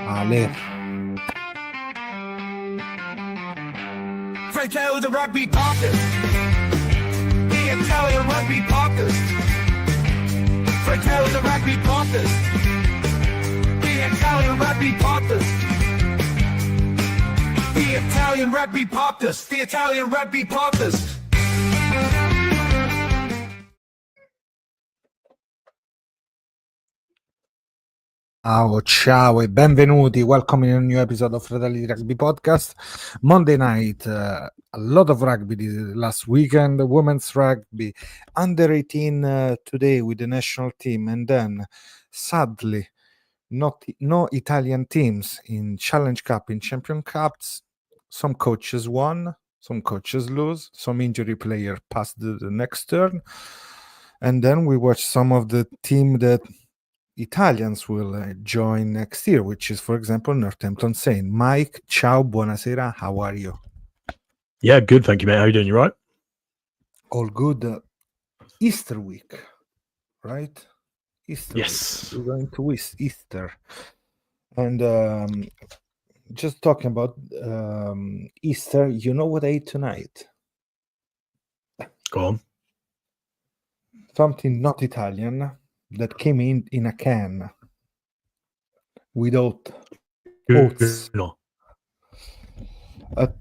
Ale. Fratello the Rugby Podcast. The Italian Rugby Podcast. Fratello the Rugby Podcast. The Italian Rugby Podcast. The Italian Rugby Podcast. The Italian Rugby Podcast. Ciao e benvenuti. Welcome in a new episode of Fratelli Rugby Podcast. Monday night, a lot of rugby this last weekend, women's rugby, under 18 today with the national team, and then sadly, no Italian teams in Challenge Cup, in Champion Cups. Some coaches won, some coaches lose, some injury player passed the next turn, and then we watched some of the team that Italians will join next year, which is, for example, Northampton Saints. Mike, ciao, buonasera. How are you? Yeah, good. Thank you, mate. How you doing? You right? All good. Easter week, right? Easter. Yes. Week. We're going to Easter. And just talking about Easter, you know what I ate tonight? Go on. Something not Italian that came in a can without oats. No.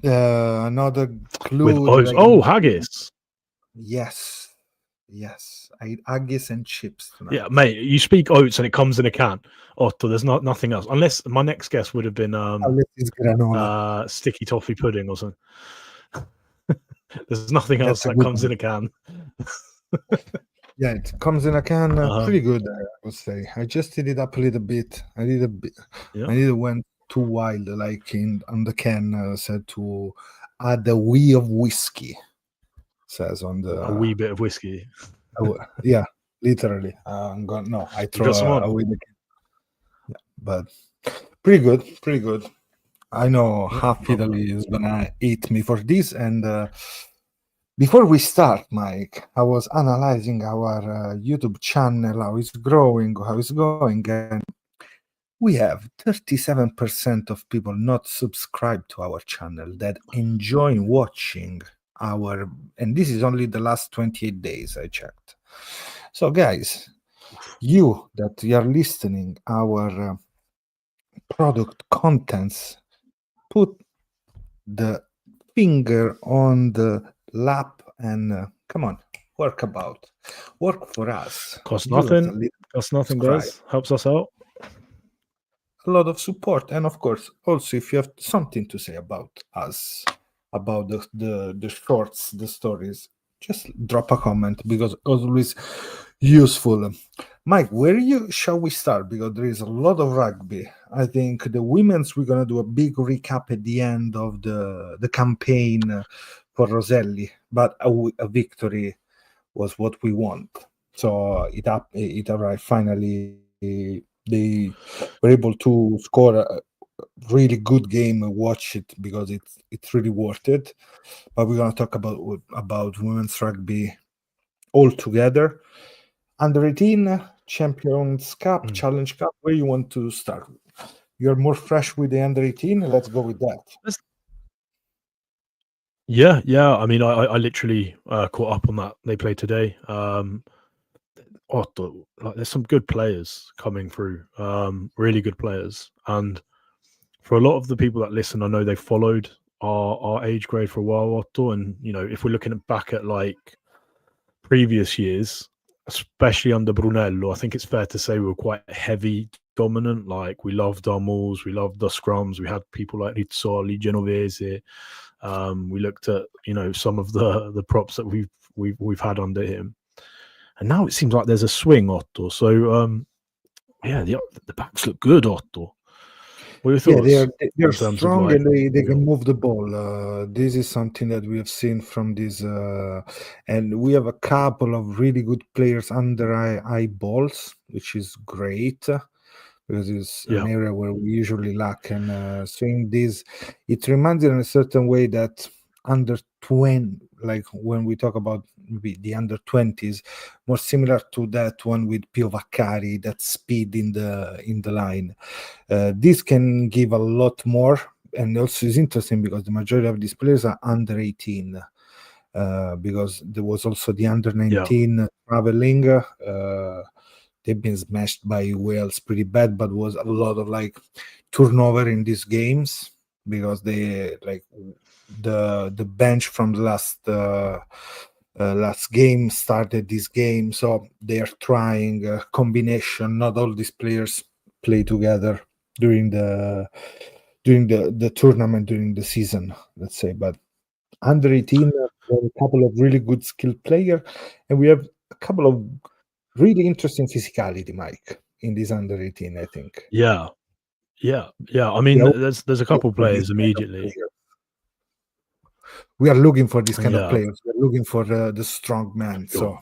Another clue. With oats. Oh, haggis. Yes. I eat haggis and chips tonight. Yeah, mate. You speak oats and it comes in a can. Otto, there's nothing else. Unless my next guess would have been sticky toffee pudding or something. There's nothing else that comes in a can. Yeah, it comes in a can. Pretty good, I would say. I just did it up a little bit. I didn't went too wild, like on the can said to add a wee of whiskey. Says on the a wee bit of whiskey. Yeah, literally. I throw a wee bit. Yeah, but pretty good. I know half Italy is gonna eat me for this, and before we start, Mike, I was analyzing our YouTube channel, how it's growing, how it's going, and we have 37% of people not subscribed to our channel that enjoy watching and this is only the last 28 days I checked. So guys, you that you are listening our product contents, put the finger on the lap and come on, work for us. Costs nothing, guys. Helps us out. A lot of support, and of course also if you have something to say about us, about the shorts, the stories, just drop a comment because always useful. Mike, shall we start? Because there is a lot of rugby. I think the women's, we're gonna do a big recap at the end of the campaign for Roselli, but a victory was what we want. So it arrived finally. They were able to score a really good game. Watch it because it's really worth it. But we're gonna talk about women's rugby all together. Under 18 Champions Cup, Challenge Cup. Where you want to start? You're more fresh with the under 18. Let's go with that. Yeah. I mean, I literally caught up on that. They played today. There's some good players coming through. Really good players, and for a lot of the people that listen, I know they followed our age grade for a while, Otto. And if we're looking back at like previous years, especially under Brunello, I think it's fair to say we were quite heavy dominant. Like we loved our mauls, we loved the scrums. We had people like Rizzoli, Genovese. We looked at some of the props that we've had under him, and now it seems like there's a swing, Otto. So the backs look good, Otto. What are your thoughts? They're strong and they can move the ball. This is something that we have seen from this, and we have a couple of really good players under high balls, which is great because it's an area where we usually lack. And seeing this, it reminds you in a certain way that under 20, like when we talk about maybe the under 20s, more similar to that one with Pio Vaccari, that speed in the line. This can give a lot more, and also is interesting because the majority of these players are under 18. Because there was also the under 19 traveling. They've been smashed by Wales pretty bad, but was a lot of like turnover in these games because they like the bench from the last game started this game, so they are trying a combination. Not all these players play together during the tournament, during the season, let's say, but under 18, a couple of really good skilled players, and we have a couple of really interesting physicality, Mike, in this under 18, I think. Yeah. I mean, Yeah, there's a couple for this players kind of immediately. player. We are looking for this kind of Yeah, players. We're looking for the strong man. sure. So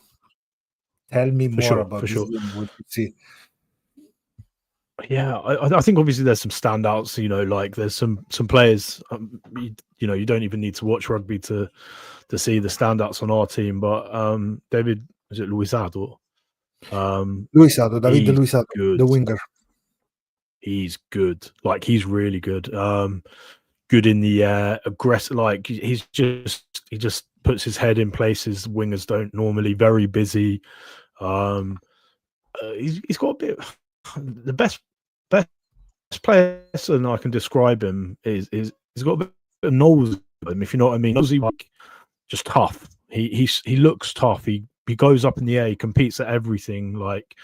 tell me For more sure, about for this sure. game. What you see? Yeah, I think obviously there's some standouts. Like there's some players. You don't even need to watch rugby to see the standouts on our team. But David, is it Luisado? Luisado, David He's Luisado, good. the winger. He's good. Like he's really good. Good in the air, aggressive. Like he just puts his head in places wingers don't normally. Very busy. He's got a bit. The best person I can describe him is he's got a bit of nose to him, if you know what I mean. Nosy, like just tough. He looks tough. He goes up in the air. He competes at everything. Like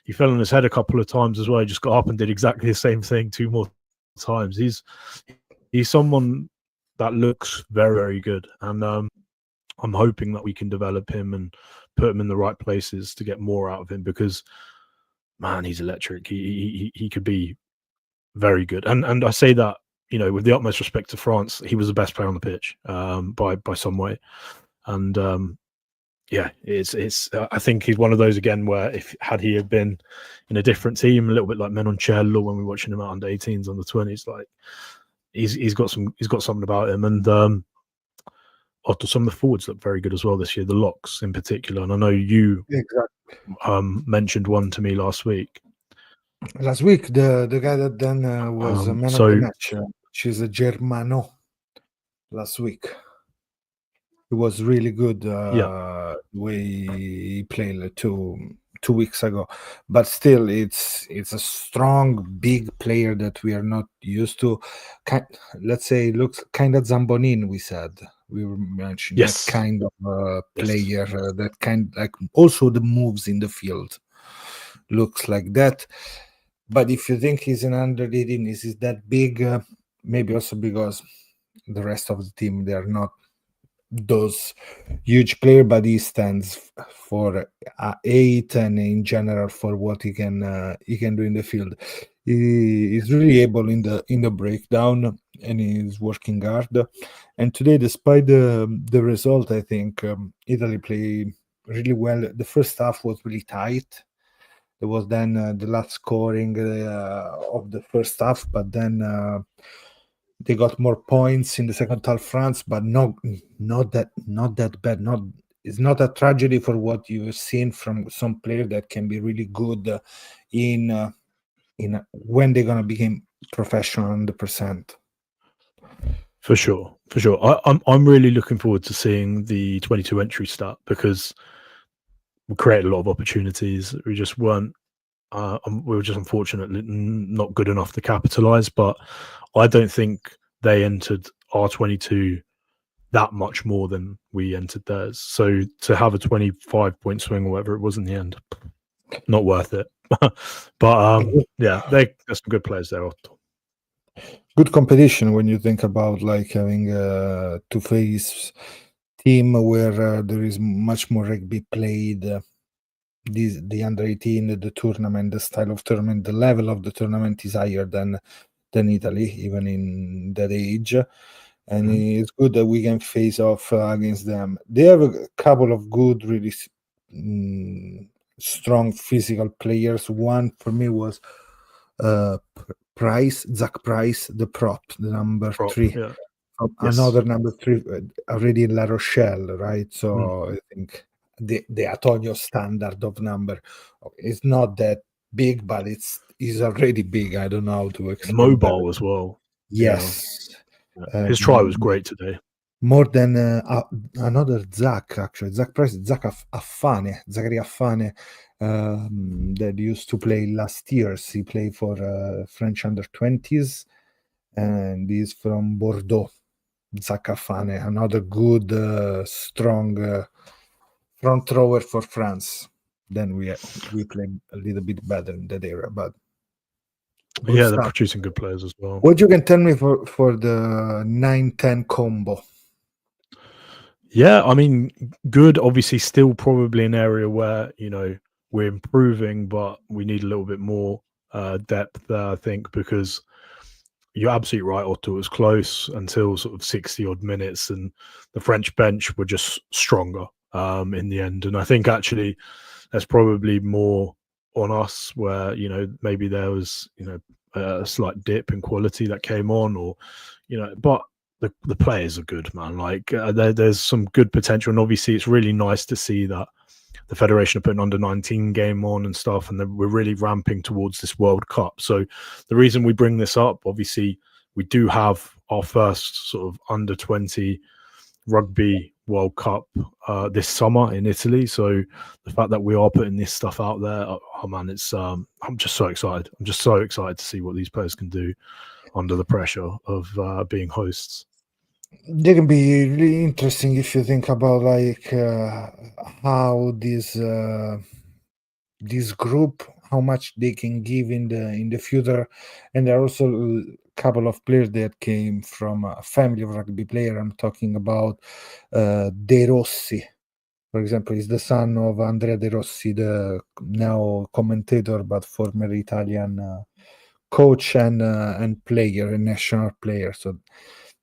he fell on his head a couple of times as well. He just got up and did exactly the same thing 2 more times. He's someone that looks very, very good, and I'm hoping that we can develop him and put him in the right places to get more out of him because, man, he's electric. He could be very good, and I say that with the utmost respect to France, he was the best player on the pitch by some way, and it's I think he's one of those again where had he have been in a different team, a little bit like Menoncello when we were watching him out under 18s, under 20s, like he's got something about him, and some of the forwards look very good as well this year, the locks in particular, and I know you mentioned one to me last week. Last week, the guy that then was a man of the match, she's a Germano. Last week, it was really good. The way he played like two weeks ago, but still, it's a strong, big player that we are not used to. Let's say, looks kind of Zambonin. We were mentioning that kind of player, that kind like also the moves in the field looks like that. But if you think he's an under 18, is he that big? Maybe also because the rest of the team, they are not those huge player, but he stands for 8, and in general for what he can do in the field. He is really able in the breakdown, and he's working hard. And today, despite the result, I think Italy played really well. The first half was really tight. There was then the last scoring of the first half, but then they got more points in the second half, France, but not that bad. It's not a tragedy for what you've seen from some player that can be really good in when they're gonna become professional 100%. For sure. I'm really looking forward to seeing the 22 entry start because we created a lot of opportunities. We just weren't. We were just unfortunately not good enough to capitalize. But I don't think they entered our 22 that much more than we entered theirs. So to have a 25-point swing or whatever it was in the end, not worth it. But yeah, there's some good players there. Good competition when you think about like having a two-phase team where there is much more rugby played. The under 18, the tournament, the style of tournament, the level of the tournament is higher than Italy, even in that age. And it's good that we can face off against them. They have a couple of good, really strong physical players. One for me was Zach Price, the prop, the number 3. Yeah. Another number 3 already in La Rochelle, right? So I think the Antonio standard of number is not that big, but it's he's already big. I don't know how to explain better. Mobile as well. Yes. Yeah. His try was great today. More than another Zach, actually. Zach Price, Zach Affane, Zachary Affane, that used to play last year. He played for French under-20s, and he's from Bordeaux. Zach Affane, another good, strong front thrower for France. Then we played a little bit better in that era, but good Yeah, stuff. they're producing good players as well. What you can tell me for the 9-10 combo? Yeah, I mean, good. Obviously, still probably an area where we're improving, but we need a little bit more depth there, I think, because you're absolutely right, Otto. It was close until sort of 60 odd minutes, and the French bench were just stronger in the end. And I think actually there's probably more on us where maybe there was a slight dip in quality that came on, or but the players are good, man. Like there's some good potential, and obviously it's really nice to see that the Federation are putting under-19 game on and stuff, and then we're really ramping towards this World Cup. So the reason we bring this up, obviously, we do have our first sort of under-20 rugby World Cup this summer in Italy. So the fact that we are putting this stuff out there, oh man, it's I'm just so excited. I'm just so excited to see what these players can do under the pressure of being hosts. They can be really interesting if you think about like how this group, how much they can give in the future. And there are also a couple of players that came from a family of rugby player. I'm talking about De Rossi, for example. He's the son of Andrea De Rossi, the now commentator but former Italian coach and player, and national player. So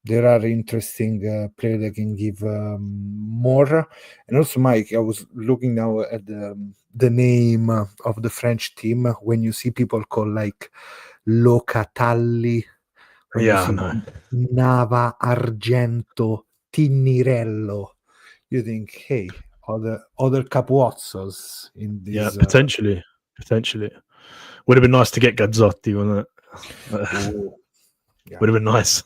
there are interesting players that can give more. And also, Mike, I was looking now at the name of the French team. When you see people call like Locatelli, when you Yeah, I see know. Nava, Argento, Tinirello, you think, hey, other Capuozzos in this. Yeah, potentially. Would have been nice to get Gazzotti, wouldn't it? Yeah. Would have been nice.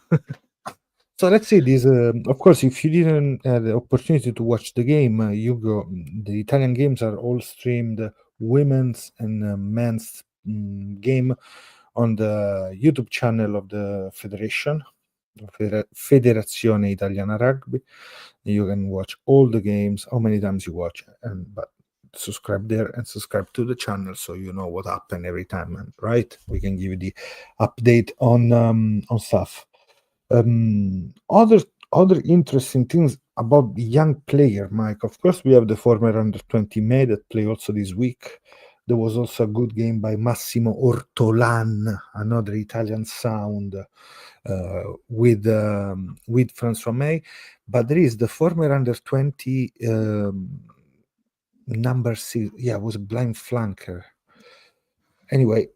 So let's say this. Of course, if you didn't have the opportunity to watch the game, you go. The Italian games are all streamed, women's and men's game, on the YouTube channel of the Federation, Federazione Italiana Rugby. You can watch all the games, how many times you watch, but subscribe there and subscribe to the channel so you know what happened every time. And right, we can give you the update on stuff. Other interesting things about the young player, Mike. Of course, we have the former under-20 May that play also this week. There was also a good game by Massimo Ortolan, another Italian sound, with François May. But there is the former under-20 number 6. Yeah, it was a blind flanker. Anyway,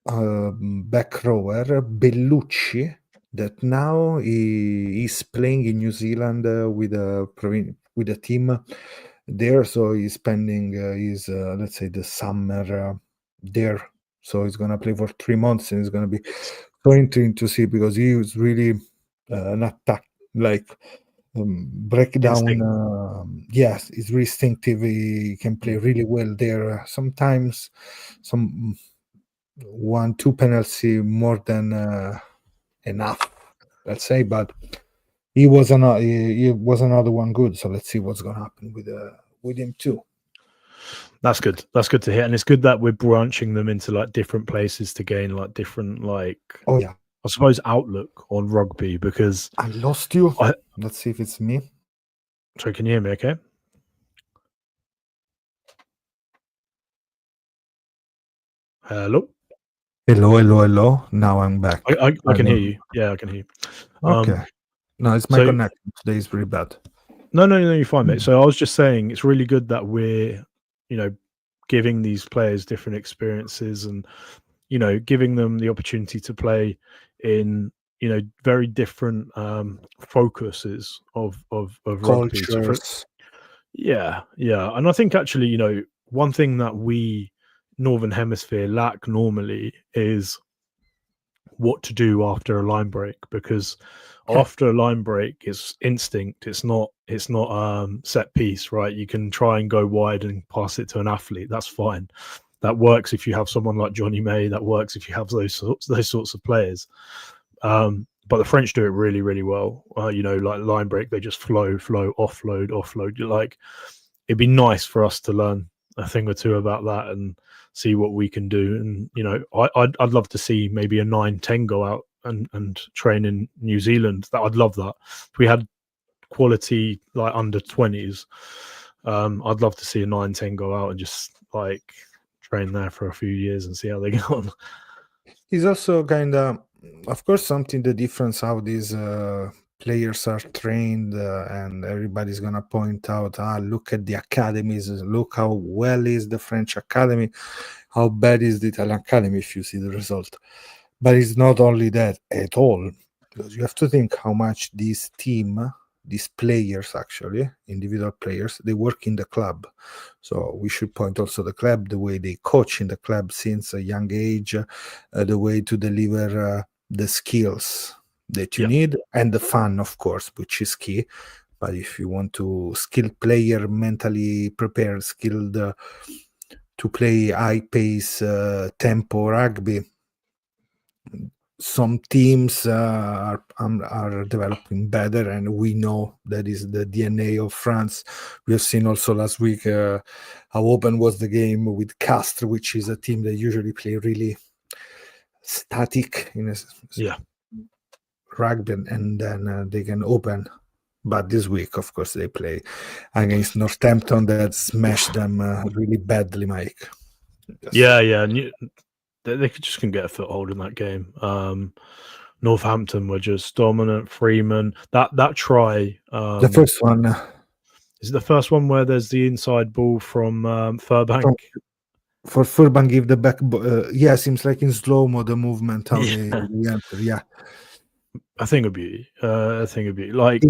back rower Bellucci, that now he's playing in New Zealand with a team there, so he's spending his let's say the summer there. So he's gonna play for 3 months, and it's gonna be so interesting to see, because he was really an attack, like breakdown. Yes, he's really instinctive. He can play really well there. Sometimes some 1-2 penalty more than enough, let's say, but he was another one good. So let's see what's gonna happen with him too. That's good. That's good to hear, and it's good that we're branching them into like different places to gain like different Oh yeah, I suppose outlook on rugby, because I lost you. Let's see if it's me. So can you hear me? Okay. Hello. Hello. Now I'm back. I can hear you. Yeah, I can hear you. Okay. No, it's my connection today is pretty bad. No, you're fine, mate. So I was just saying it's really good that we're, giving these players different experiences, and, giving them the opportunity to play in, very different focuses of rugby. Cultures. Yeah. And I think actually, one thing that we Northern Hemisphere lack normally is what to do after a line break, because after a line break it's instinct. It's not set piece, right? You can try and go wide and pass it to an athlete. That's fine. That works if you have someone like Johnny May. That works if you have those sorts of players. But the French do it really, really well. Like line break, they just flow, offload. Like, it'd be nice for us to learn a thing or two about that and see what we can do. And I'd love to see maybe a 9-10 go out and train in New Zealand. I'd love that. If we had quality like under 20s, I'd love to see a 9-10 go out and just like train there for a few years and see how they get on. It's also kind of course, something the difference how these players are trained, and everybody's gonna point out, look at the academies, look how well is the French academy, how bad is the Italian academy if you see the result. But it's not only that at all, because you have to think how much these players, actually individual players, they work in the club. So we should point also the club, the way they coach in the club since a young age, the way to deliver the skills that you need, and the fun, of course, which is key. But if you want to skilled player, mentally prepared, skilled to play high pace tempo rugby, some teams are developing better, and we know that is the DNA of France. We have seen also last week how open was the game with Castres, which is a team that usually play really static in rugby, and then they can open. But this week, of course, they play against Northampton that smashed them really badly, Mike. They just couldn't get a foothold in that game. Northampton were just dominant. Freeman, that try, the first one, is it the first one where there's the inside ball from Furbank? For Furbank, give the back. Seems like in slow mo the movement how they enter. Yeah, I think a beauty. Like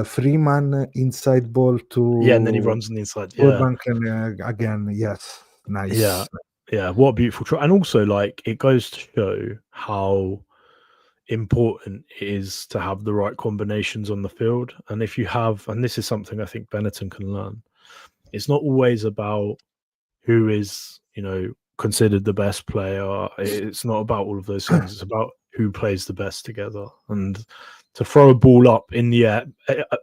Freeman inside ball to and then he runs on the inside. Furbank, and again, yes, nice. Yeah, what a beautiful try. And also, like, it goes to show how important it is to have the right combinations on the field. And if you have, and this is something I think Benetton can learn, it's not always about who is, considered the best player. It's not about all of those things. It's about who plays the best together. And to throw a ball up in the air,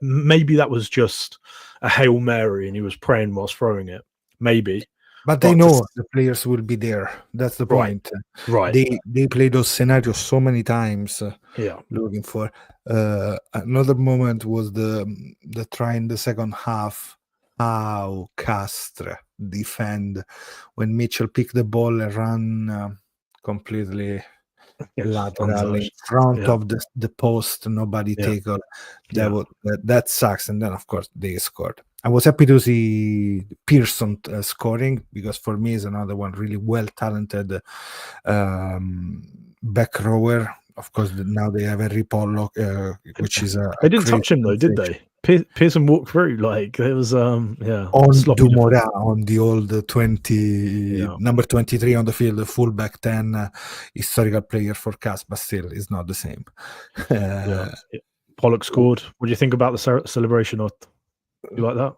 maybe that was just a Hail Mary and he was praying whilst throwing it. Maybe. But they know the players will be there. That's the point. Right. They play those scenarios so many times. Looking for another moment was the try in the second half. How Castres defend when Mitchell picked the ball and ran completely lateral in front of the post. Nobody take it. That sucks. And then of course they scored. I was happy to see Pearson scoring, because for me is another one really well talented back rower. Of course, now they have Harry Pollock, which is they didn't touch him though, did they? Pearson walked through like it was on Dumoulin on the old 20 number 23 on the field, the fullback 10 historical player for Cas, but still is not the same. Pollock scored. What do you think about the celebration? Or you like that?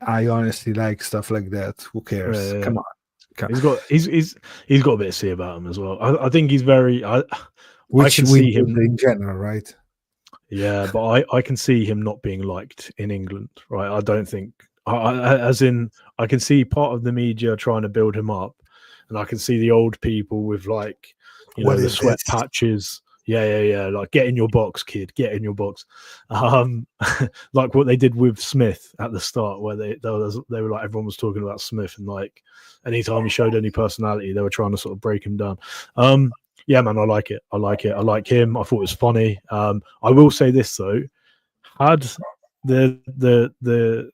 I honestly like stuff like that. Who cares? Come on. He's got a bit to see about him as well. I think he's very. Which I can see him in general, right? Yeah, but I can see him not being liked in England, right? I don't think. As in, I can see part of the media trying to build him up, and I can see the old people with like, the sweat patches. Yeah. Like, get in your box, kid. Get in your box. Like what they did with Smith at the start, where they were like, everyone was talking about Smith, and like anytime he showed any personality, they were trying to sort of break him down. Yeah, man, I like it. I like him. I thought it was funny. I will say this though: had the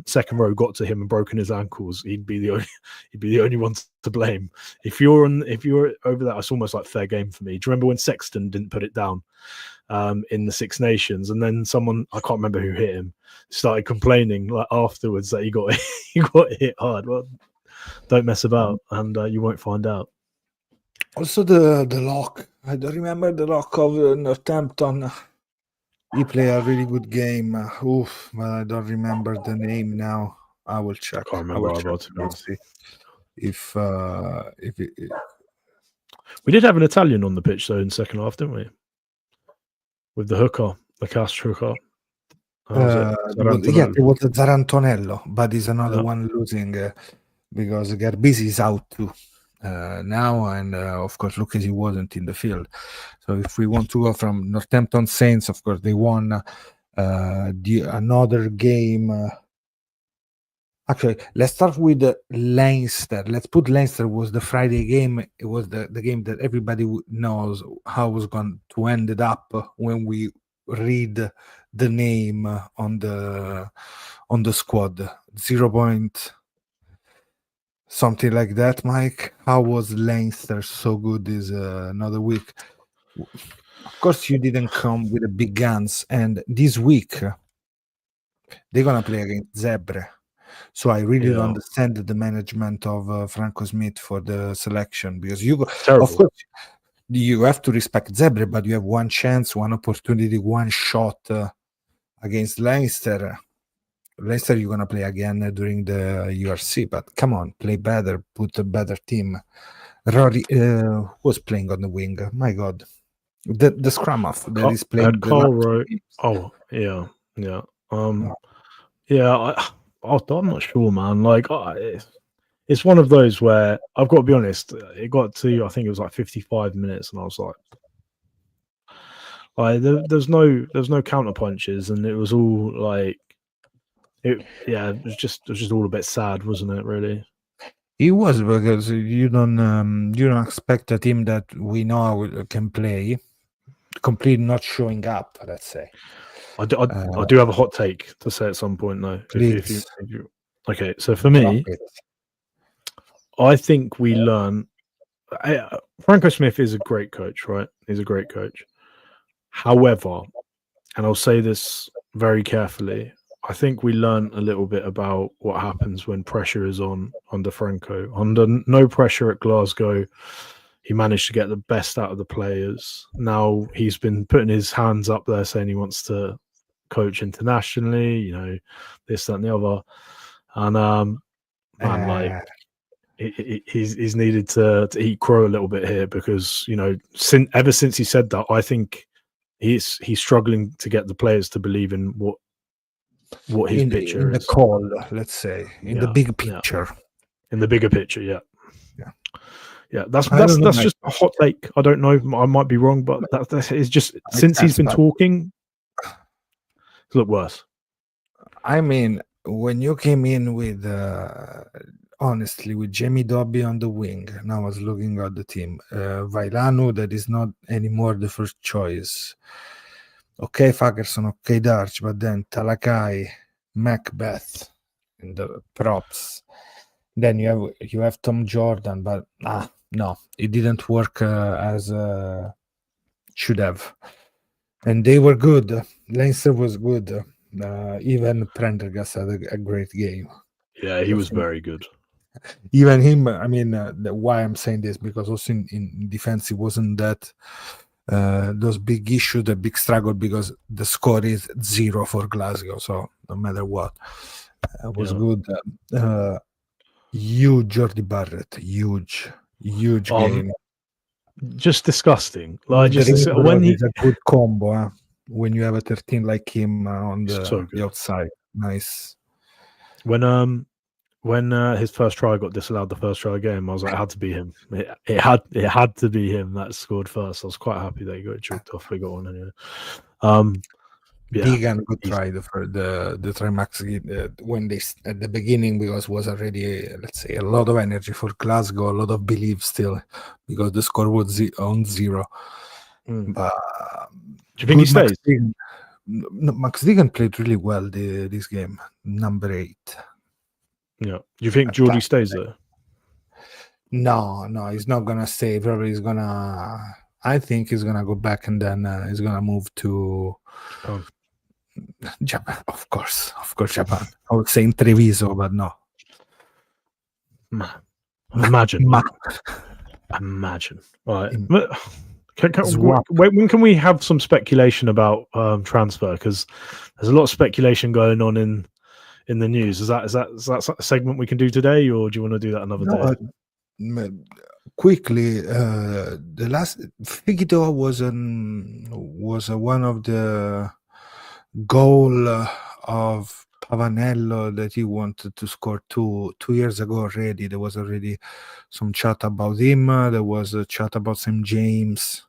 second row got to him and broken his ankles, he'd be the only one to blame. If you're over that, it's almost like fair game for me. Do you remember when Sexton didn't put it down in the Six Nations, and then someone, I can't remember who hit him, started complaining like afterwards that he got hit hard? Well, don't mess about, and you won't find out. Also, the lock. I don't remember the lock of Northampton. He played a really good game. Oof, but I don't remember the name now. I will check. Can't I will remember check either, to be and honest. see if it, We did have an Italian on the pitch though in the second half, didn't we? With the hooker, the cast hooker. How was it? yeah, it was Zarantonello, but he's another Yeah. one losing because Garbisi is out too now, and of course Lucchesi wasn't in the field. So if we want to go from Northampton Saints, of course they won another game. Actually, let's start with Leinster. Let's put Leinster was the Friday game. It was the game that everybody knows how it was going to end it up when we read the name on the squad. 0 point something like that, Mike. How was Leinster so good this another week? Of course, you didn't come with the big guns, and this week they're gonna play against Zebre. So I really don't understand the management of Franco Smith for the selection, because of course, you have to respect Zebre, but you have one chance, one opportunity, one shot against Leinster. Leinster, you're gonna play again during the URC, but come on, play better, put a better team. Rory was playing on the wing. My God, the scrum off that is playing. Oh yeah. Yeah. I'm not sure, man. Like, it's one of those where I've got to be honest. It got to, I think it was like 55 minutes, and I was like, there's no counter punches, and it was all like, it was just all a bit sad, wasn't it? Really. It was, because you don't expect a team that we know can play completely not showing up. Let's say. I do have a hot take to say at some point, though. If you okay, so for me, I think we learn. Franco Smith is a great coach, right? He's a great coach. However, and I'll say this very carefully, I think we learn a little bit about what happens when pressure is on under Franco. Under no pressure at Glasgow, he managed to get the best out of the players. Now he's been putting his hands up there saying he wants to coach internationally, this, that, and the other. And he's needed to eat crow a little bit here, because ever since he said that, I think he's struggling to get the players to believe in what his picture in is. The call, let's say, in the big picture. In the bigger picture, yeah. That's just a hot take. I don't know. I might be wrong, but that is just, since he's been talking, it's looked worse. I mean, when you came in with, honestly, with Jamie Dobby on the wing, and I was looking at the team, Vailanu, that is not anymore the first choice. Okay, Fagerson, okay, Darch, but then Talakai, Macbeth in the props. Then you have Tom Jordan, but no, it didn't work as should have. And they were good. Leinster was good. Even Prendergast had a great game. Yeah, he was very good. Even him, I mean, why I'm saying this, because also in defense, it wasn't that those big issues, the big struggle, because the score is 0 for Glasgow. So no matter what, it was good. Huge Jordi Barrett, huge game. Just disgusting. Like, when he's a good combo, when you have a 13 like him on the outside, nice. When his first try got disallowed, the first try game, I was like, it had to be him. It had to be him that scored first. I was quite happy that he got choked off. He got one anyway. Big and good try for the Trimax when they at the beginning, because was already, let's say, a lot of energy for Glasgow, a lot of belief still, because the score was on 0. But do you think he stays? Max Deegan played really well this game, number 8. Yeah. Do you think Geordie stays there? No, he's not gonna stay. Probably he's gonna. I think he's gonna go back, and then he's gonna move to Japan. Of course, Japan. I would say in Treviso, but no. Imagine. Ma- Imagine. Right. Im- But Swap. when can we have some speculation about transfer? Because there's a lot of speculation going on in the news. Is that a segment we can do today, or do you want to do that another No, day? quickly, the last Figito was one of the goal of Pavanello that he wanted to score 2 years ago already. There was already some chat about him. There was a chat about St. James,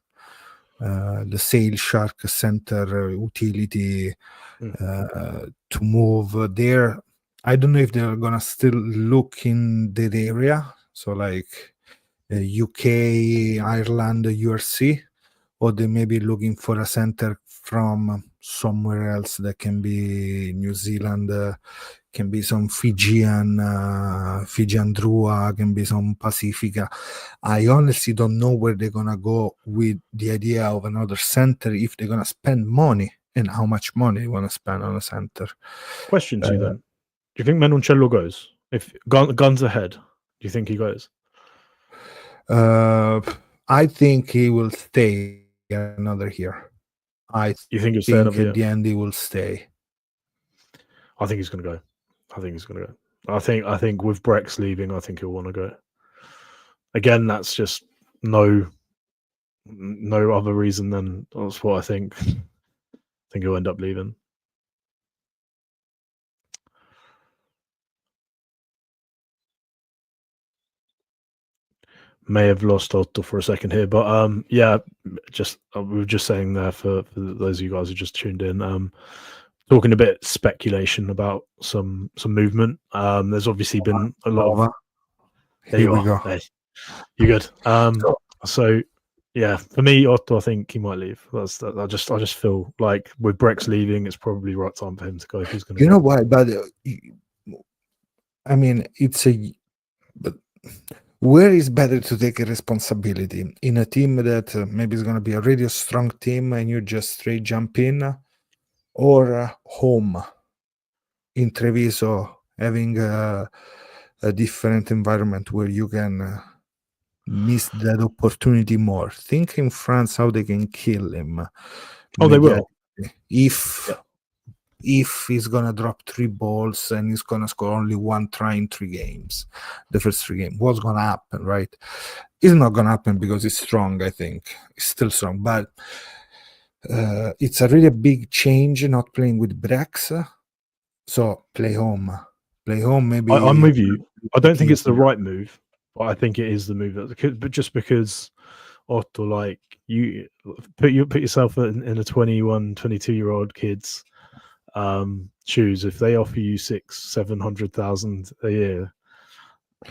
the Sail Shark Center utility to move there. I don't know if they're gonna still look in that area, so like UK, Ireland, URC, or they may be looking for a center from somewhere else. That can be New Zealand, can be some Fijian Drua, can be some Pacifica. I honestly don't know where they're gonna go with the idea of another center, if they're gonna spend money and how much money they want to spend on a center. Question to you then: do you think Menoncello goes? If guns ahead, do you think he goes? I think he will stay another year. You think he'll stay another year? At the end he will stay. I think he's going to go. I think with Brex leaving, I think he'll want to go. Again, that's just no other reason than that's what I think. I think he'll end up leaving. May have lost Otto for a second here, but yeah, just we were just saying there for those of you guys who just tuned in, talking a bit speculation about some movement. There's obviously been a lot of. Here we go. Hey, you good? So yeah, for me, Otto, I think he might leave. I just feel like with Brex leaving, it's probably the right time for him to go if he's going to. You know why? But I mean, but where is better to take a responsibility in a team that maybe is going to be already a strong team and you just straight jump in, or home in Treviso, having a different environment where you can miss that opportunity more. Think in France how they can kill him. Oh, they will. If he's gonna drop 3 balls and he's gonna score only 1 try in 3 games, the first 3 games, what's gonna happen, right? It's not gonna happen because he's strong. I think he's still strong, but it's a really big change not playing with Brex. So play home. Maybe I'm with you. I don't think it's the right move, but I think it is the move. But just because Otto, like you put yourself in a 21, 22-year-old kid's shoes. If they offer you 600,000-700,000 a year,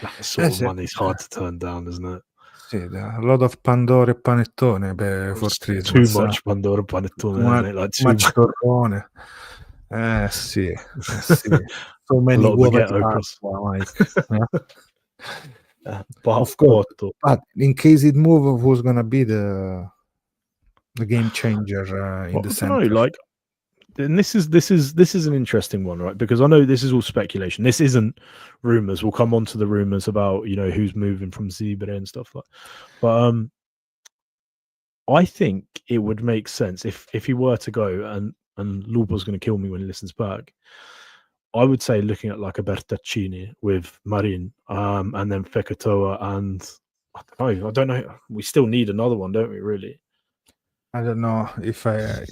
that sort of money's hard to turn down, isn't it? A lot of Pandora e panettone for Christmas. Too much Pandora e panettone, like too much torrone. Sì. So many uova di Pasqua, but of course. But in case it move, who's gonna be the game changer in the center? I don't know, like, and this is an interesting one, right? Because I know this is all speculation. This isn't rumors. We'll come on to the rumors about who's moving from Zebre and stuff like. But I think it would make sense if he were to go, and Lupo's going to kill me when he listens back. I would say looking at like a Bertaccini with Marin, and then Fekatoa, and I don't know. We still need another one, don't we? Really. I don't know if I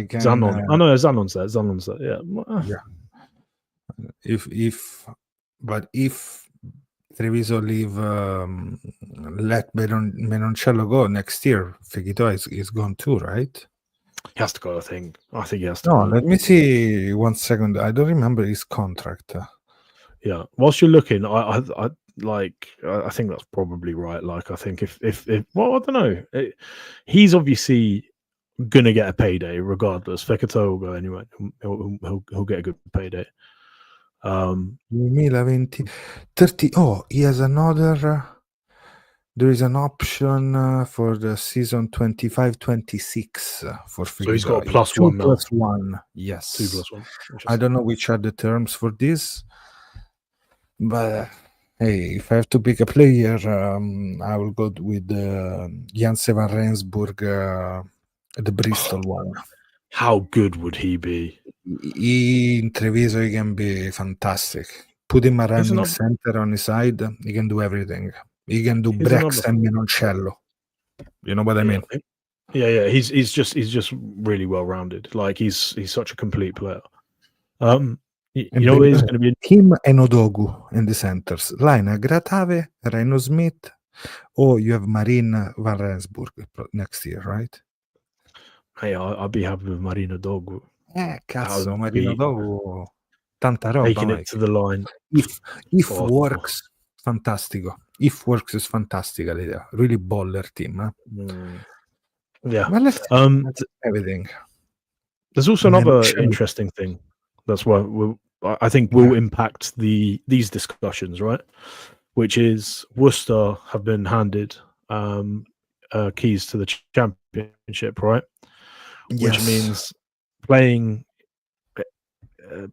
can. Zanon. I know Zanon's there. Zanon's there. Yeah. If Treviso leave, let Menoncello go next year, Fekito is gone too, right? He has to go. I think he has to. No, go. let me see 1 second. I don't remember his contract. Yeah. Whilst you're looking, I think that's probably right. Like, I think if well, I don't know. He's obviously gonna get a payday regardless. Fekito will go anyway. He'll get a good payday. 2020, 30. Oh, he has another. There is an option for the season 25-26 for Fekito. So he's got a +1 now. +1, yes. 2+1. I don't know which are the terms for this, but Hey, if I have to pick a player, I will go with Janse van Rensburg, the Bristol one. How good would he be? In Treviso, he can be fantastic. Put him a He's running another. center on his side, he can do everything. He can do He's another. breaks and Menoncello. You know what I mean? Yeah. He's just really well rounded. Like he's such a complete player. You And know, bring it is going to be him and Odogu in the centers. Line Gratave, Rhino Smith, or you have Marine van Rensburg next year, right? Hey, I'd be happy with Marina Dog. Cazzo, I'd Marino be Dogu, tanta roba, taking it Mike. to the line. If Oh, works, fantastico. If works is fantastica l'idea. Really baller team. yeah. Well, let's Th- everything. there's also And then another interesting thing. That's why I think will impact these discussions, right? Which is Worcester have been handed keys to the championship, right? Which yes, means playing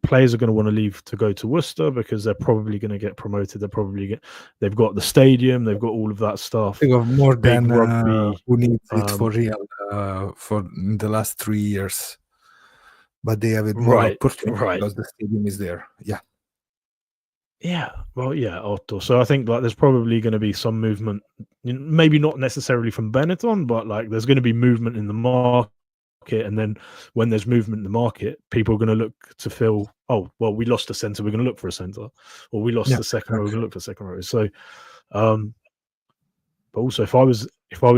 players are going to want to leave to go to Worcester because they're probably going to get promoted. They've got the stadium, they've got all of that stuff. think of more Big than rugby. who needs it for real for in the last 3 years. But they have it more Right. opportunity because the stadium is there. Yeah. Yeah, well, yeah, Otto. So I think like there's probably going to be some movement, maybe not necessarily from Benetton, but like there's going to be movement in the market, and then when there's movement in the market, people are going to look to fill. Oh, well, we lost a centre, we're going to look for a centre, or we lost the second row, we're going to look for a second row. So, but also if I was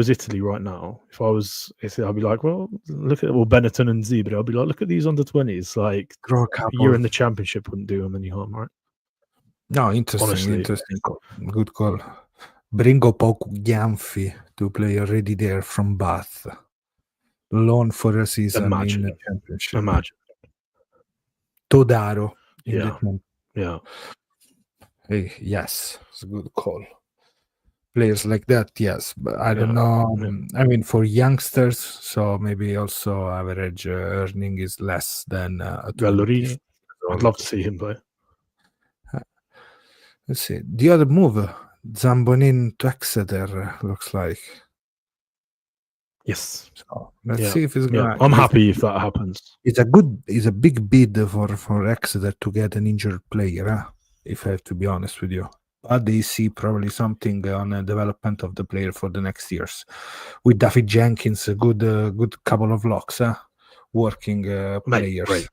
Italy right now, if I was Italy, I'd be like, well, look at Benetton and Zebra. I'd be like, look at these under-20s. Like Draw a couple. you're in the championship, wouldn't do them any harm, right? No, interesting, Honestly. interesting call. Good call. Bringo Poku Gianfi to play already there from Bath. Loan for a season Imagine. in the championship. Imagine. Todaro in Yeah. the Yeah. Hey, yes, it's a good call. Players like that, yes, but I don't know. I mean, for youngsters, so maybe also average earning is less than a Gallerini. I'd love to see him play. Let's see. The other move, Zambonin to Exeter, looks like. Yes. So let's see if it's gonna. I'm happy if that happens. It's a big bid for Exeter to get an injured player. If I have to be honest with you, but they see probably something on the development of the player for the next years. With Daffy Jenkins, a good couple of locks, working players. Great.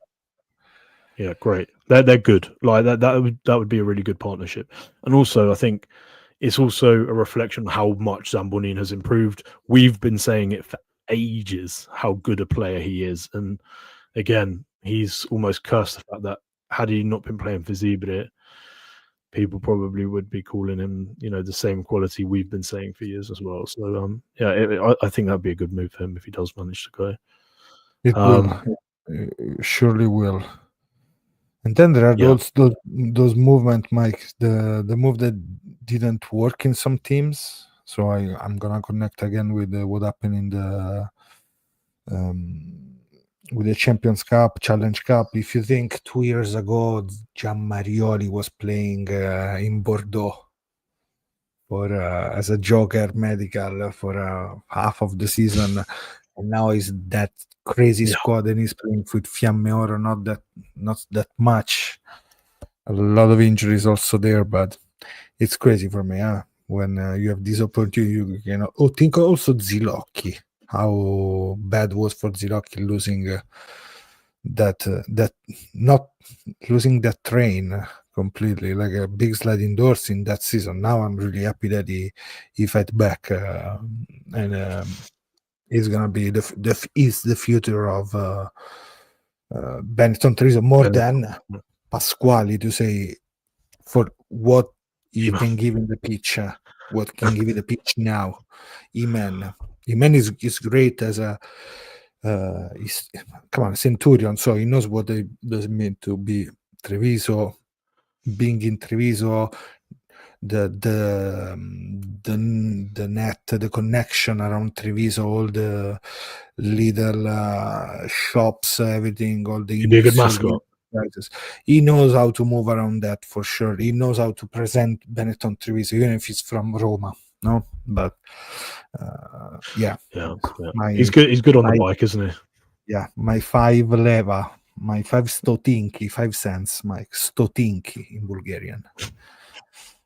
Yeah, great. They're good. Like that would be a really good partnership. And also, I think it's also a reflection of how much Zambonin has improved. We've been saying it for ages how good a player he is, and again, he's almost cursed the fact that had he not been playing for Zebre, people probably would be calling him, the same quality we've been saying for years as well. So, I think that'd be a good move for him if he does manage to go. It will, surely will. And then there are those movement, Mike. The move that didn't work in some teams. So I'm gonna connect again with what happened in the with the Champions Cup, Challenge Cup. If you think 2 years ago, Gianmarioli was playing in Bordeaux for as a joker medical for half of the season, and now he's that crazy squad and he's playing with Fiamme Oro, not that much. A lot of injuries also there, but it's crazy for me, when you have this opportunity. Think also Zilocchi, how bad was for Zilocchi losing that not losing that train completely, like a big sliding doors in that season. Now I'm really happy that he fight back, and he's gonna be the future of Benetton Treviso more than Pasquali, to say, for what you can give in the pitch, what can give you the pitch now. Iman is great as a Centurion, so he knows what it does mean to be Treviso, being in Treviso, the net, the connection around Treviso, all the little shops, everything, all the He'd be a good mascot. crisis. He knows how to move around that for sure. He knows how to present Benetton Treviso, even if he's from Roma. No, but yeah. He's good. He's good on the my- bike, isn't he? Yeah, my 5 leva, my 5 stotinki, 5 cents, Mike. Stotinki in Bulgarian.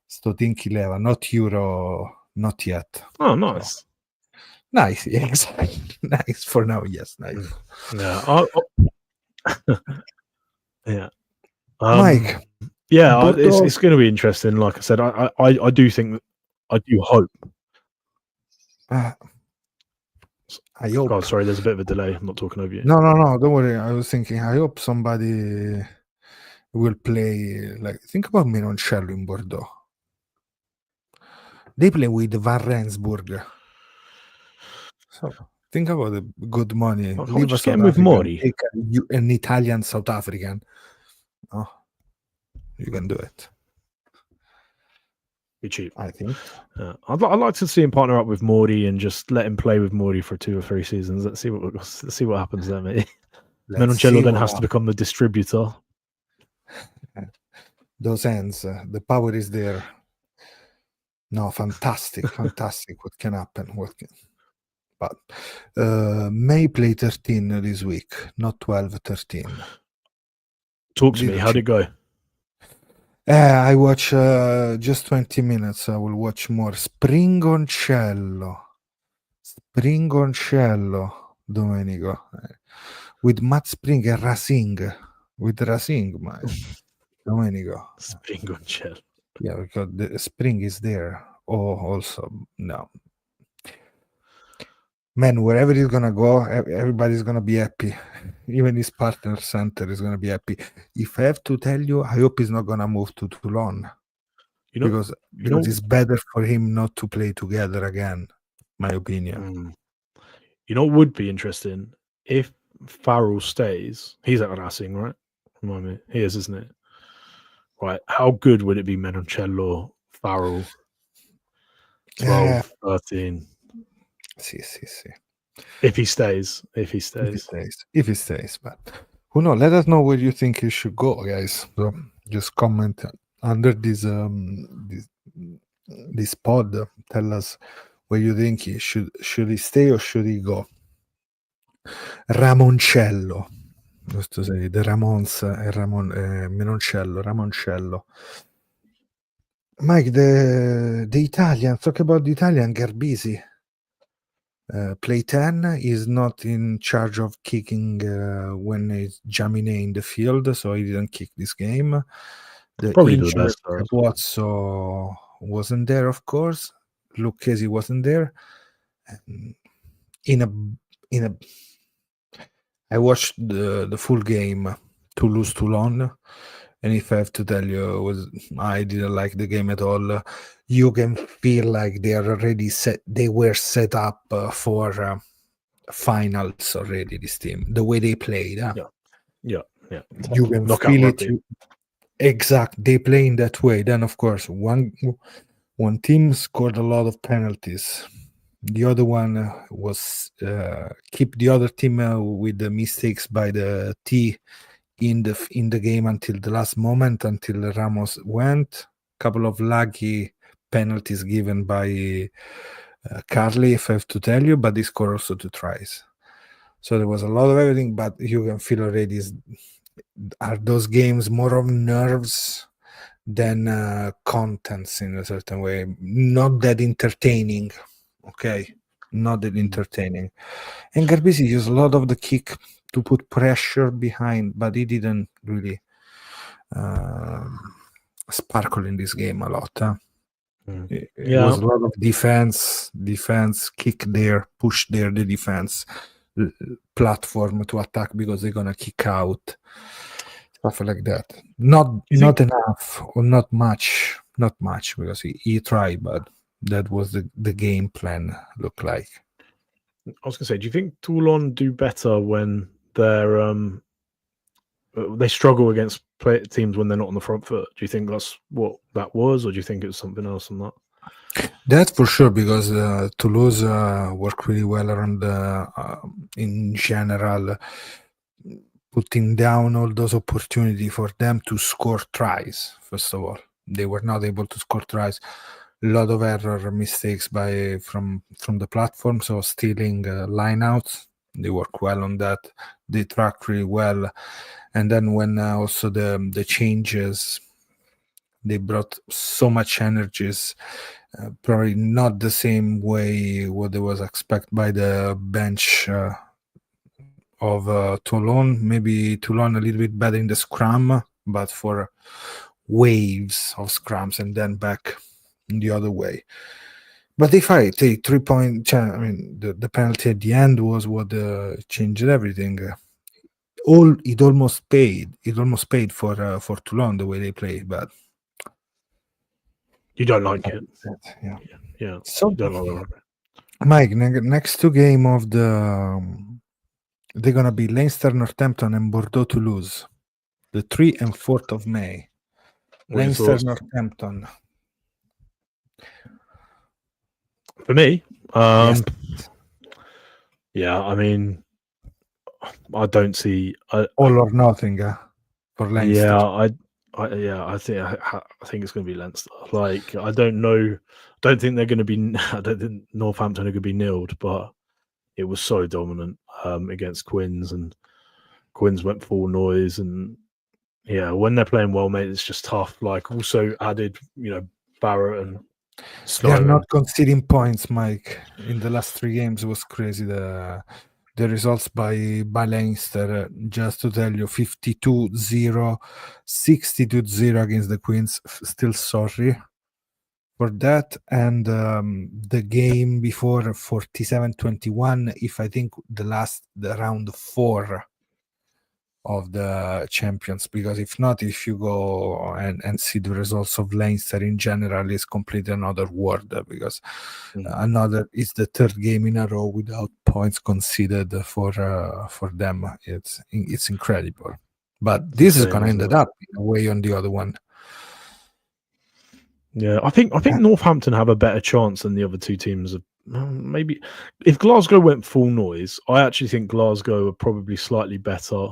Stotinki leva, not euro, not yet. Oh, nice. So, nice, yeah, exactly. Nice for now, yes, nice. Yeah. Yeah. Mike. Yeah, Bordeaux. it's going to be interesting. Like I said, I do think that, I do hope. I hope. Oh, sorry, there's a bit of a delay. I'm not talking over you. No, don't worry. I was thinking, I hope somebody will play. Like, think about Menoncello in Bordeaux. They play with Van Rensburg. So think about the good money. Can't we Leave just us get him with Mori? Take an Italian South African. Oh, you can do it. Be cheap. I think. I'd like to see him partner up with Morty and just let him play with Morty for 2 or 3 seasons. Let's see what happens there, mate. Menoncello then has to become the distributor. Those hands, the power is there. No, fantastic. What can happen? But May play 13 this week, not 12, 13. Talk to me. How'd it go? I watch just 20 minutes. I will watch more. Springoncello, Domenico. With Matt Spring and Racing. With Racing, Domenico. Springoncello. Yeah, because the Spring is there. Oh, also, no. Man, wherever he's gonna go, everybody's gonna be happy. Even his partner center is gonna be happy. If I have to tell you, I hope he's not gonna move to Toulon. Because it's better for him not to play together again, my opinion. You know what would be interesting? If Farrell stays, he's at Racing, right? Remind me. He is, isn't it? Right. How good would it be Menoncello, Farrell, 12, 13? See. If he stays. If he stays, but who knows? Let us know where you think he should go, guys. So just comment under this pod. Tell us where you think he should he stay or should he go. Ramoncello, just to say the Ramons Menoncello, Ramoncello. Mike, the Italian, talk about the Italian. Garbisi. Play 10 is not in charge of kicking when it's Jamine in the field, so he didn't kick this game. The probably the injured best. Capozzo wasn't there, of course. Lucchesi wasn't there. I watched the full game, Toulouse Toulon, and if I have to tell you, I didn't like the game at all. You can feel like they are already set. They were set up for finals already. This team, the way they played. Yeah. You can feel it. Exactly, they play in that way. Then, of course, one team scored a lot of penalties. The other one was keep the other team with the mistakes by the T in the game until the last moment, until Ramos went. Couple of lucky penalties given by Carly, if I have to tell you, but he scored also 2 tries. So there was a lot of everything, but you can feel already are those games more of nerves than contents in a certain way. Not that entertaining. Okay, not that entertaining. And Garbisi used a lot of the kick to put pressure behind, but he didn't really sparkle in this game a lot. It was a lot of defense, kick there, push there, the defense platform to attack because they're gonna kick out, stuff like that. Not enough or not much because he tried, but that was the game plan look like. I was gonna say, do you think Toulon do better when they struggle against teams when they're not on the front foot? Do you think that's what that was, or do you think it was something else than that? That's for sure, because Toulouse worked really well around in general, putting down all those opportunities for them to score tries. First of all, they were not able to score tries. A lot of error mistakes from the platform, so stealing lineouts. They work well on that. They track really well, and then when also the changes, they brought so much energies. Probably not the same way what it was expected by the bench of Toulon. Maybe Toulon a little bit better in the scrum, but for waves of scrums and then back the other way. But if I take 3 point, I mean the penalty at the end was what changed everything. It almost paid. It almost paid for Toulon the way they played, but You don't like it. yeah. Yeah. So You don't like the rugby. Mike, next two game of they're gonna be Leinster, Northampton, and Bordeaux, Toulouse, the 3 and 4th of May. What are your Leinster, thoughts? Northampton. For me, Yes. yeah, I mean, I don't see. All or nothing for Leinster. Yeah, I think it's going to be Leinster. Like, I don't know. Don't think they're going to be. I don't think Northampton are going to be nilled, but it was so dominant against Quins, and Quins went full noise, and yeah, when they're playing well, mate, it's just tough. Like, also added, Barrett and They're Snow. not conceding points, Mike. In the last 3 games, it was crazy. The results by Leinster, just to tell you, 52-0, 62-0 against the Queens. Still sorry for that. And the game before, 47-21, if I think the round 4 of the champions, because if not, if you go and see the results of Leinster in general, is completely another world, because it's the 3rd game in a row without points conceded for them. It's incredible, but this is going to end up in a way on the other one. Yeah, I think Northampton have a better chance than the other two teams. Maybe if Glasgow went full noise, I actually think Glasgow are probably slightly better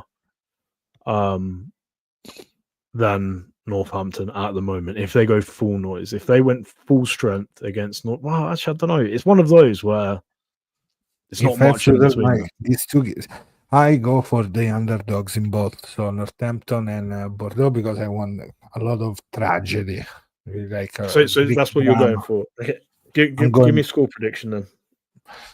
than Northampton at the moment. If they go full noise, if they went full strength against actually I don't know. It's one of those where it's not much in between. These two, I go for the underdogs in both, so Northampton and Bordeaux, because I want a lot of tragedy. Like so that's what you're going for. Okay. Give me a score prediction then.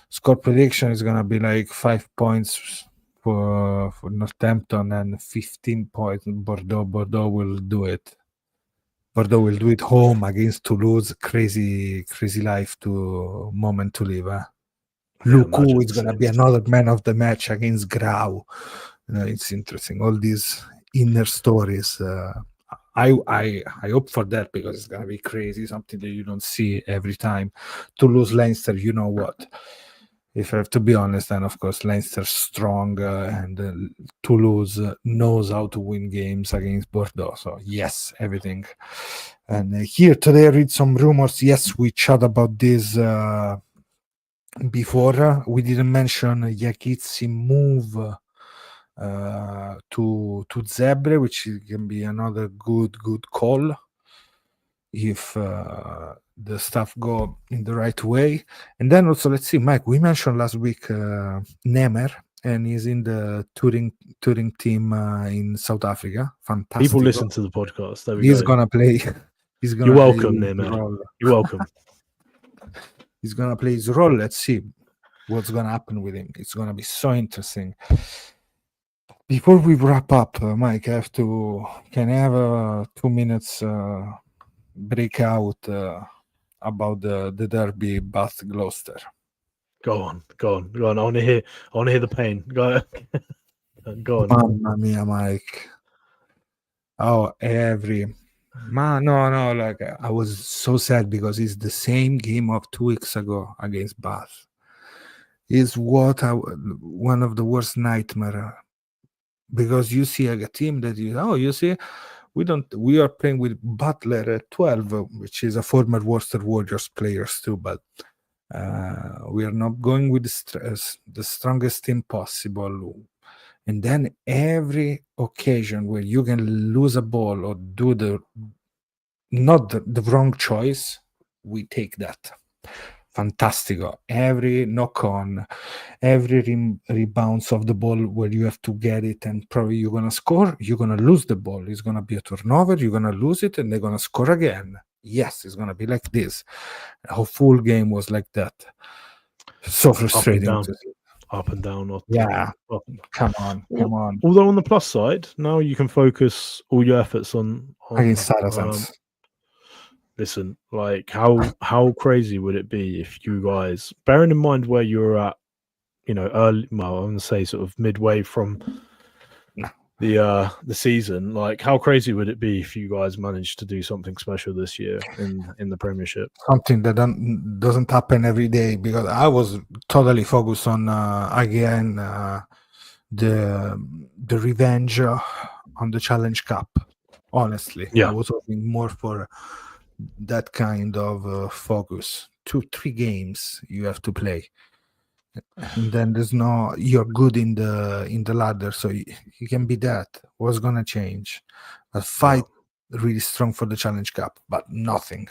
Score prediction is gonna be like 5 points for Northampton and 15 points Bordeaux. Bordeaux will do it. Bordeaux will do it home against Toulouse. Crazy life moment to live. Luku is gonna be another man of the match against Grau. It's interesting. All these inner stories. I hope for that, because it's gonna be crazy, something that you don't see every time. Toulouse, Leinster, you know what? If I have to be honest, and of course Leinster's strong, and Toulouse knows how to win games against Bordeaux. So yes, everything. And here today I read some rumors. Yes, we chat about this before. We didn't mention Yakitsi move to Zebre, which can be another good call if the stuff go in the right way. And then also, let's see, Mike, we mentioned last week Nemer, and he's in the touring team in South Africa. Fantastic. People listen to the podcast. There we he's go. Gonna play. He's gonna. You're welcome, Nemer. You're welcome. He's gonna play his role. Let's see what's gonna happen with him. It's gonna be so interesting. Before we wrap up, Mike, can I have 2 minutes breakout about the derby Bath Gloucester? Go on. I want to hear the pain. Go on. Mamma mia, Mike. Oh, no, like I was so sad, because it's the same game of 2 weeks ago against Bath. Is one of the worst nightmare, because you see a team that you see, we are playing with Butler at 12, which is a former Worcester Warriors players too, but we are not going with the strongest team possible, And then every occasion where you can lose a ball or do the wrong choice, we take that. Fantastico. Every knock on, every rebounds of the ball where you have to get it and probably you're going to score, you're going to lose the ball. It's going to be a turnover, you're going to lose it, and they're going to score again. Yes, it's going to be like this. A full game was like that. So frustrating. Up and down. Yeah. Come on. Although on the plus side, now you can focus all your efforts on against Saracens. Listen, like how crazy would it be if you guys, bearing in mind where you're at, early, well, I'm gonna say sort of midway from the season, like how crazy would it be if you guys managed to do something special this year in the Premiership? Something that doesn't happen every day, because I was totally focused on again the revenge on the Challenge Cup. Honestly, I was hoping more for that kind of focus. 2-3 games you have to play, and then you're good in the ladder, so you can be that. What's gonna change? A fight really strong for the Challenge Cup, but nothing.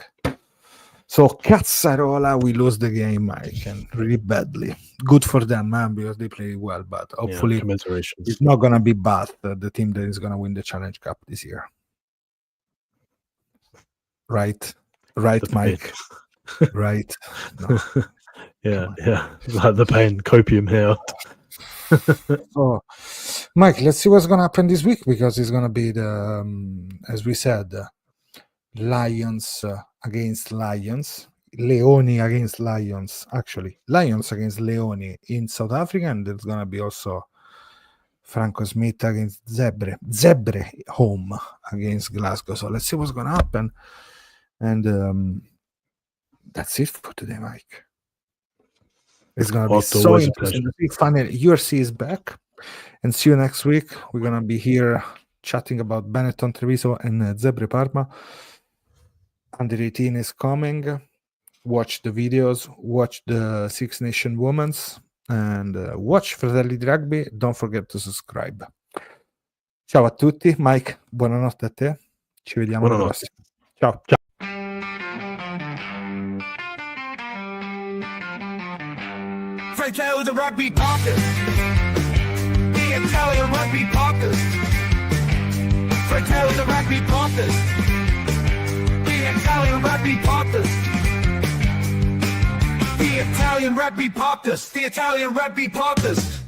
So Cazzarola, we lose the game, Mike, and really badly. Good for them, man, because they play well, but hopefully it's not gonna be Bath, the team that is gonna win the Challenge Cup this year. Right, Mike. Right. No. Yeah. Like the pain, copium here. So, Mike, let's see what's gonna happen this week, because it's gonna be the, as we said, Lions against Lions, Leoni against Lions. Actually, Lions against Leoni in South Africa, and there's gonna be also Franco Smith against Zebre home against Glasgow. So let's see what's gonna happen. And that's it for today, Mike. It's gonna be so interesting. Finally, URC is back, and see you next week. We're gonna be here chatting about Benetton Treviso and Zebre Parma. Under 18 is coming. Watch the videos, watch the Six Nation Women's, and watch Fratelli di Rugby. Don't forget to subscribe. Ciao a tutti, Mike. Buonanotte a te. Ci vediamo alla prossima. Ciao. Fratelli the Rugby Poppers, the Italian Rugby Poppers. Fratelli the Rugby Poppers, the Italian Rugby Poppers. The Italian Rugby Poppers, the Italian Rugby Poppers.